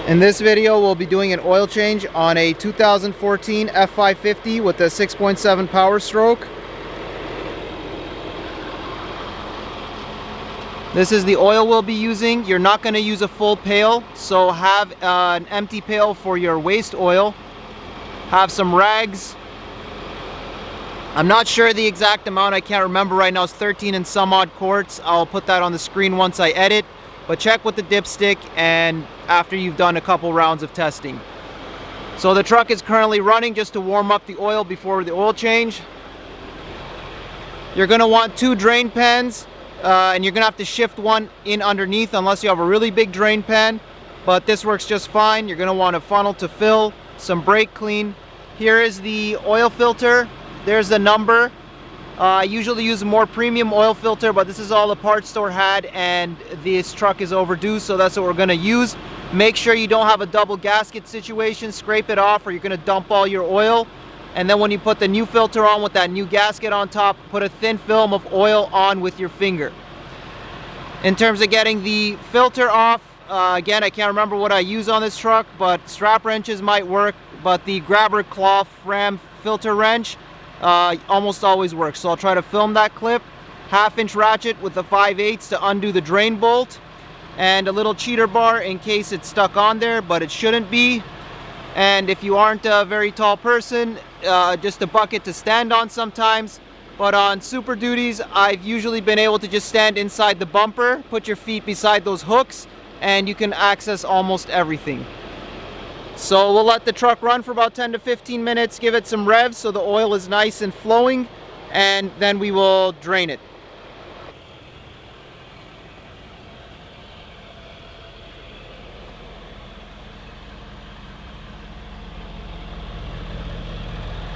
In this video, we'll be doing an oil change on a 2014 F550 with a 6.7 Powerstroke. This is the oil we'll be using. You're not going to use a full pail, so have an empty pail for your waste oil. Have some rags. I'm not sure the exact amount, I can't remember right now. It's 13 and some odd quarts. I'll put that on the screen once I edit. But check with the dipstick and after you've done a couple rounds of testing. So the truck is currently running just to warm up the oil before the oil change. You're going to want 2 drain pans and you're going to have to shift one in underneath unless you have a really big drain pan. But this works just fine. You're going to want a funnel to fill, some brake clean. Here is the oil filter. There's the number. I usually use a more premium oil filter, but this is all the parts store had and this truck is overdue, so that's what we're going to use. Make sure you don't have a double gasket situation. Scrape it off or you're going to dump all your oil. And then when you put the new filter on with that new gasket on top, put a thin film of oil on with your finger. In terms of getting the filter off, again, I can't remember what I use on this truck, but strap wrenches might work, but the grabber cloth ram filter wrench almost always works. So I'll try to film that clip. 1/2-inch ratchet with the 5/8 to undo the drain bolt, and a little cheater bar in case it's stuck on there, but it shouldn't be. And if you aren't a very tall person, just a bucket to stand on sometimes. But on super duties, I've usually been able to just stand inside the bumper, put your feet beside those hooks, and you can access almost everything. So we'll let the truck run for about 10 to 15 minutes, give it some revs so the oil is nice and flowing, and then we will drain it.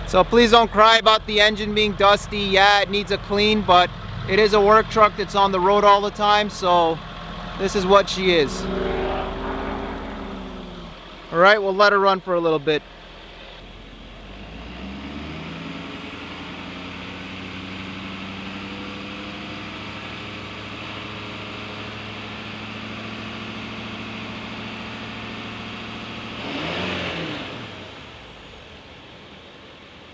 So please don't cry about the engine being dusty. Yeah, it needs a clean, but it is a work truck that's on the road all the time, so this is what she is. All right, we'll let her run for a little bit.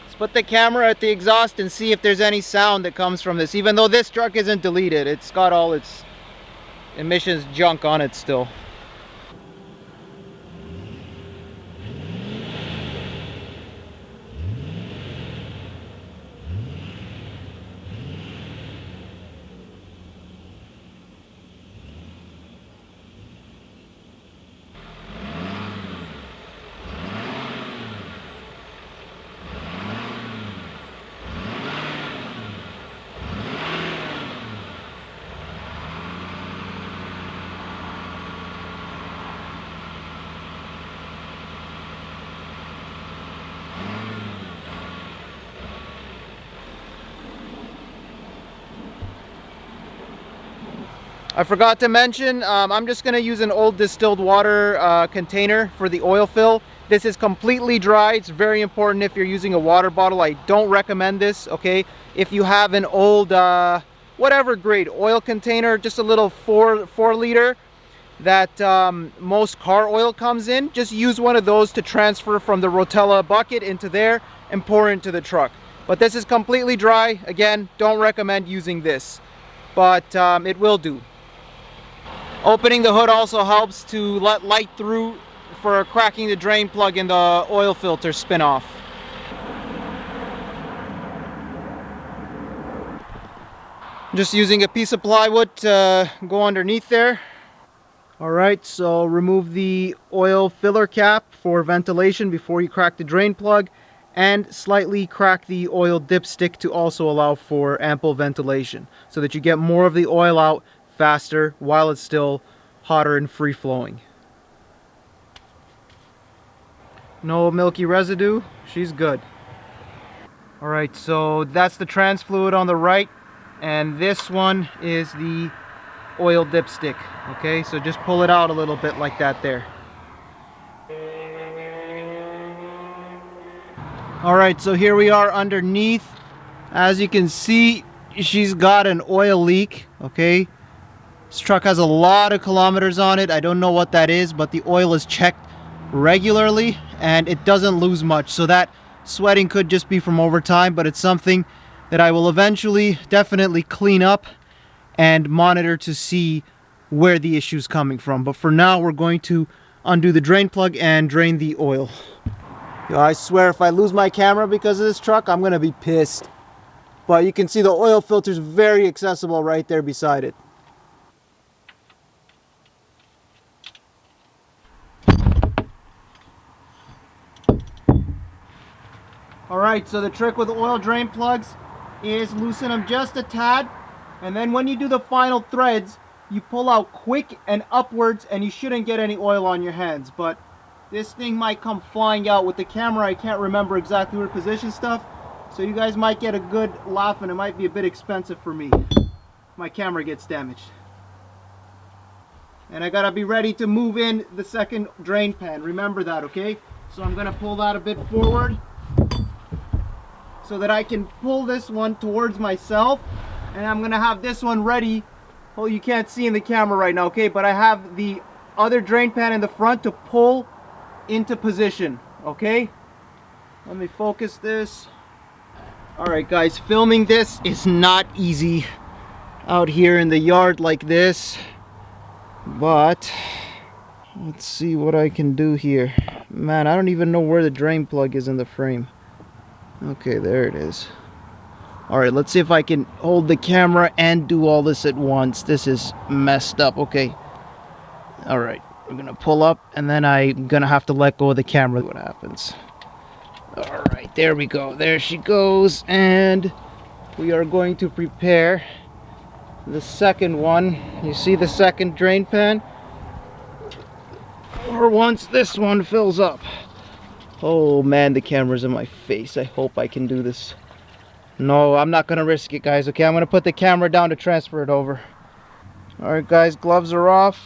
Let's put the camera at the exhaust and see if there's any sound that comes from this. Even though this truck isn't deleted, it's got all its emissions junk on it still. I forgot to mention, I'm just going to use an old distilled water container for the oil fill. This is completely dry. It's very important if you're using a water bottle. I don't recommend this, okay? If you have an old, whatever grade oil container, just a little 4 liter that most car oil comes in, just use one of those to transfer from the Rotella bucket into there and pour into the truck. But this is completely dry. Again, don't recommend using this, but it will do. Opening the hood also helps to let light through for cracking the drain plug and the oil filter spin off. Just using a piece of plywood to go underneath there. Alright, so remove the oil filler cap for ventilation before you crack the drain plug, and slightly crack the oil dipstick to also allow for ample ventilation so that you get more of the oil out faster while it's still hotter and free flowing. No milky residue, she's good. Alright, so that's the trans fluid on the right, and this one is the oil dipstick. Okay, so just pull it out a little bit like that there. Alright, so here we are underneath. As you can see, she's got an oil leak, okay? This truck has a lot of kilometers on it. I don't know what that is, but the oil is checked regularly and it doesn't lose much. So that sweating could just be from overtime, but it's something that I will eventually definitely clean up and monitor to see where the issue is coming from. But for now, we're going to undo the drain plug and drain the oil. Yo, I swear if I lose my camera because of this truck, I'm gonna be pissed. But you can see the oil filter is very accessible right there beside it. Alright, so the trick with oil drain plugs is loosen them just a tad, and then when you do the final threads, you pull out quick and upwards, and you shouldn't get any oil on your hands. But this thing might come flying out with the camera. I can't remember exactly where to position stuff, so you guys might get a good laugh, and it might be a bit expensive for me. My camera gets damaged. And I gotta be ready to move in the second drain pan. Remember that, okay? So I'm gonna pull that a bit forward so that I can pull this one towards myself, and I'm gonna have this one ready. Oh, you can't see in the camera right now, okay? But I have the other drain pan in the front to pull into position, okay? Let me focus this. All right, guys, filming this is not easy out here in the yard like this, but let's see what I can do here. Man, I don't even know where the drain plug is in the frame. Okay, there it is. Alright, let's see if I can hold the camera and do all this at once. This is messed up. Okay. Alright, we're gonna pull up and then I'm gonna have to let go of the camera. What happens? Alright, there we go. There she goes. And we are going to prepare the second one. You see the second drain pan? Or once this one fills up. Oh man, the camera's in my face. I hope I can do this. No, I'm not gonna risk it, guys. Okay, I'm gonna put the camera down to transfer it over. Alright guys, gloves are off.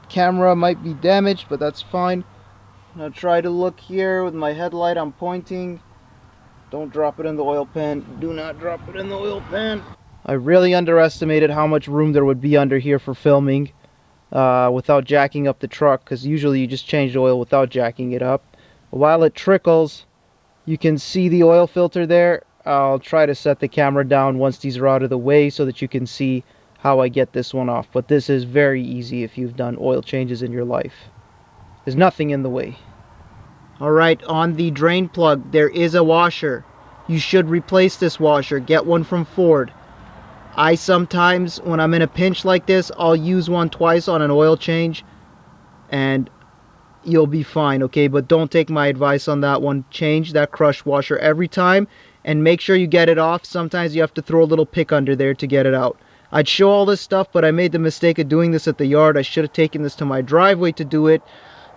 Camera might be damaged, but that's fine. Now try to look here with my headlight. I'm pointing. Don't drop it in the oil pan. Do not drop it in the oil pan. I really underestimated how much room there would be under here for filming without jacking up the truck, because usually you just change the oil without jacking it up. While it trickles, you can see the oil filter there. I'll try to set the camera down once these are out of the way so that you can see how I get this one off. But this is very easy if you've done oil changes in your life. There's nothing in the way. Alright, on the drain plug, there is a washer. You should replace this washer. Get one from Ford. I sometimes, when I'm in a pinch like this, I'll use one twice on an oil change, and you'll be fine, okay? But don't take my advice on that one. Change that crush washer every time and make sure you get it off. Sometimes you have to throw a little pick under there to get it out. I'd show all this stuff, but I made the mistake of doing this at the yard. I should have taken this to my driveway to do it,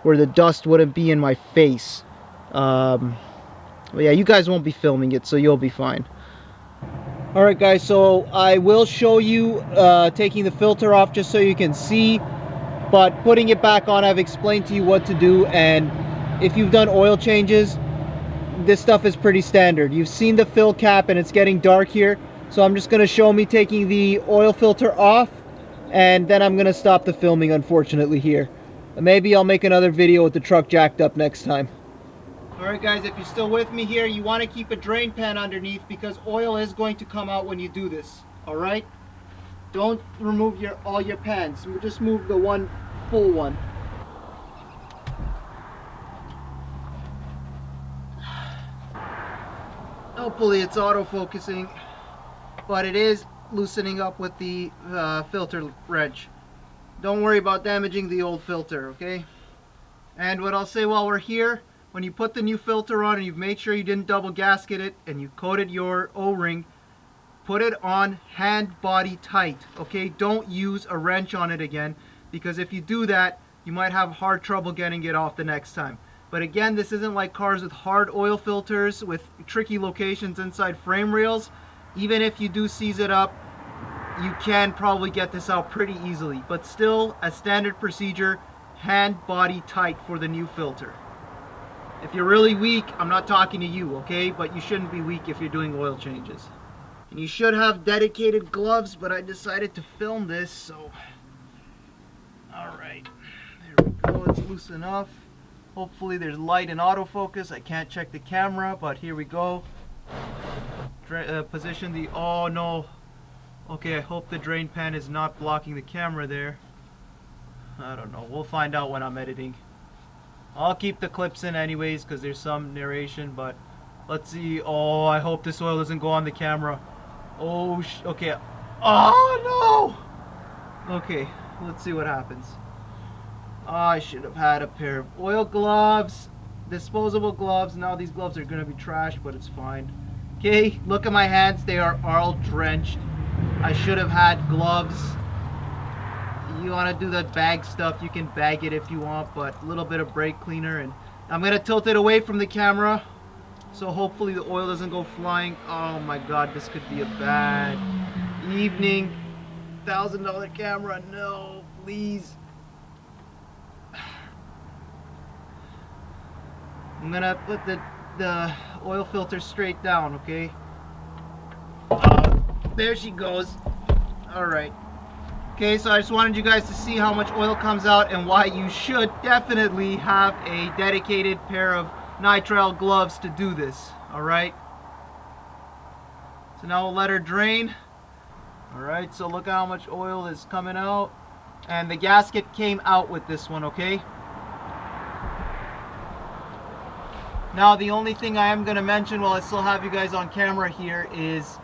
where the dust wouldn't be in my face. But yeah, you guys won't be filming it, so you'll be fine. Alright guys, so I will show you taking the filter off just so you can see. But putting it back on, I've explained to you what to do, and if you've done oil changes, this stuff is pretty standard. You've seen the fill cap and it's getting dark here, so I'm just going to show me taking the oil filter off, and then I'm going to stop the filming, unfortunately, here. Maybe I'll make another video with the truck jacked up next time. Alright guys, if you're still with me here, you want to keep a drain pan underneath because oil is going to come out when you do this. Alright? Don't remove all your pans. Just move the one full one. Hopefully it's auto-focusing, but it is loosening up with the filter wrench. Don't worry about damaging the old filter, okay? And what I'll say while we're here, when you put the new filter on and you've made sure you didn't double gasket it and you coated your O-ring, put it on hand body tight, okay? Don't use a wrench on it again, because if you do that, you might have hard trouble getting it off the next time. But again, this isn't like cars with hard oil filters with tricky locations inside frame rails. Even if you do seize it up, you can probably get this out pretty easily. But still, as standard procedure, hand body tight for the new filter. If you're really weak, I'm not talking to you, okay? But you shouldn't be weak if you're doing oil changes. And you should have dedicated gloves, but I decided to film this, so... Alright, there we go, it's loose enough. Hopefully there's light in autofocus. I can't check the camera, but here we go. Position the, oh no. Okay, I hope the drain pan is not blocking the camera there. I don't know, we'll find out when I'm editing. I'll keep the clips in anyways because there's some narration, but let's see. Oh, I hope this oil doesn't go on the camera. Oh, okay. Oh no! Okay, let's see what happens. Oh, I should have had a pair of oil gloves, disposable gloves. Now these gloves are gonna be trash, but it's fine. Okay, look at my hands, they are all drenched. I should have had gloves. You want to do that bag stuff, you can bag it if you want, but a little bit of brake cleaner, and I'm gonna tilt it away from the camera so hopefully the oil doesn't go flying. Oh my god, this could be a bad evening. $1,000 camera, no, please. I'm gonna put the oil filter straight down, okay? There she goes. Alright. Okay, so I just wanted you guys to see how much oil comes out and why you should definitely have a dedicated pair of nitrile gloves to do this. Alright. So now we'll let her drain. Alright, so look how much oil is coming out. And the gasket came out with this one, okay? Now the only thing I am going to mention while I still have you guys on camera here is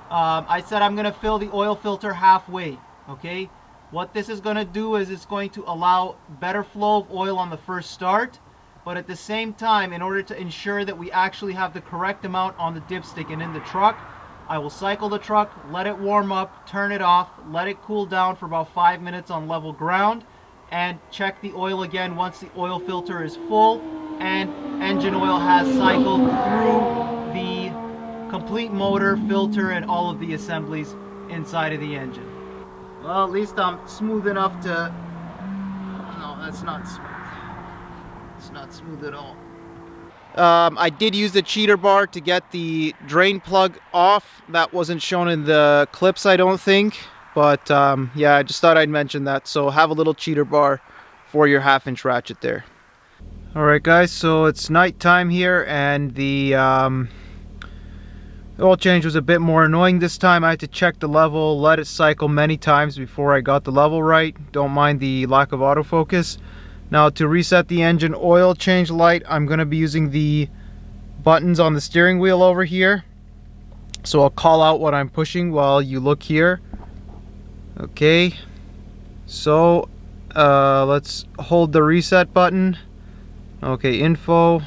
I said I'm going to fill the oil filter halfway, okay? What this is going to do is it's going to allow better flow of oil on the first start, but at the same time, in order to ensure that we actually have the correct amount on the dipstick and in the truck, I will cycle the truck, let it warm up, turn it off, let it cool down for about 5 minutes on level ground, and check the oil again once the oil filter is full and engine oil has cycled through the complete motor, filter, and all of the assemblies inside of the engine. Well, at least I'm smooth enough to... No, that's not smooth. It's not smooth at all. I did use the cheater bar to get the drain plug off. That wasn't shown in the clips, I don't think. But yeah, I just thought I'd mention that. So have a little cheater bar for your 1/2-inch ratchet there. Alright guys, so it's nighttime here, and the oil change was a bit more annoying this time. I had to check the level, let it cycle many times before I got the level right. Don't mind the lack of autofocus. Now to reset the engine oil change light, I'm going to be using the buttons on the steering wheel over here. So I'll call out what I'm pushing while you look here. Okay, so let's hold the reset button. Okay, info.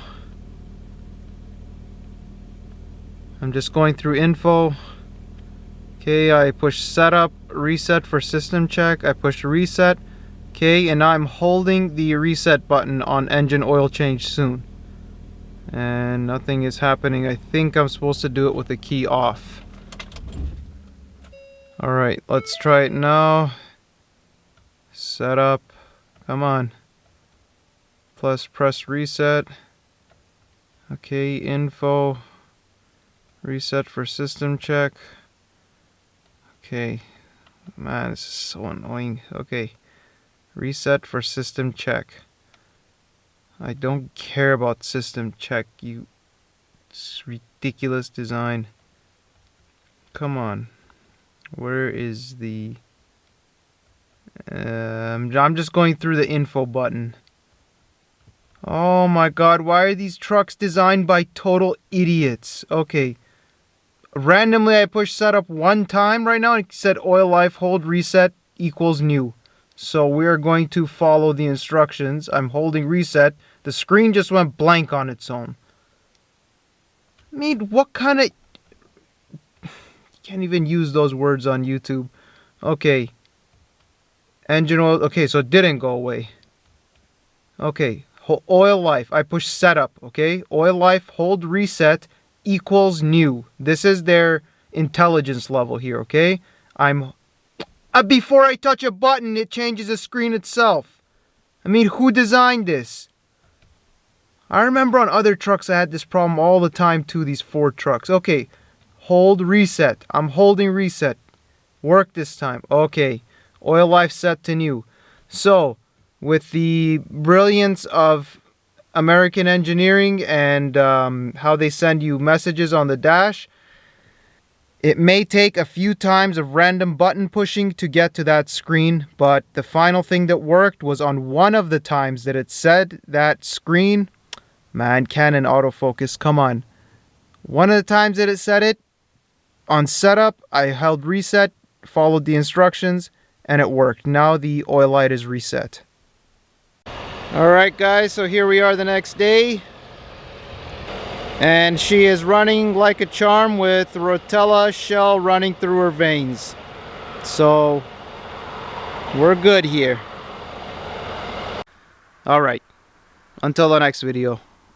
I'm just going through info. Okay, I push setup, reset for system check. I push reset. Okay, and now I'm holding the reset button on engine oil change soon. And nothing is happening. I think I'm supposed to do it with the key off. Alright, let's try it now. Setup. Come on. Plus press reset. Okay, info. Reset for system check. Okay. Man, this is so annoying. Okay. Reset for system check. I don't care about system check, you... It's ridiculous design. Come on. Where is the... I'm just going through the info button. Oh my god, why are these trucks designed by total idiots? Okay. Randomly I pushed setup one time right now and it said oil life hold reset equals new. So we are going to follow the instructions. I'm holding reset. The screen just went blank on its own. I mean, what kind of... Can't even use those words on YouTube. Okay. Engine oil. Okay, so it didn't go away. Okay. Oil life. I push setup. Okay. Oil life hold reset equals new. This is their intelligence level here. Okay. Before I touch a button, it changes the screen itself. I mean, who designed this? I remember on other trucks I had this problem all the time too, these Ford trucks. Okay, hold reset. I'm holding reset. Work this time. Okay, oil life set to new. So, with the brilliance of American engineering and how they send you messages on the dash. It may take a few times of random button pushing to get to that screen, but the final thing that worked was on one of the times that it said that screen. Man, Canon autofocus, come on. One of the times that it said it, on setup, I held reset, followed the instructions, and it worked. Now the oil light is reset. Alright guys, so here we are the next day. And she is running like a charm with Rotella shell running through her veins. So, we're good here. Alright, until the next video.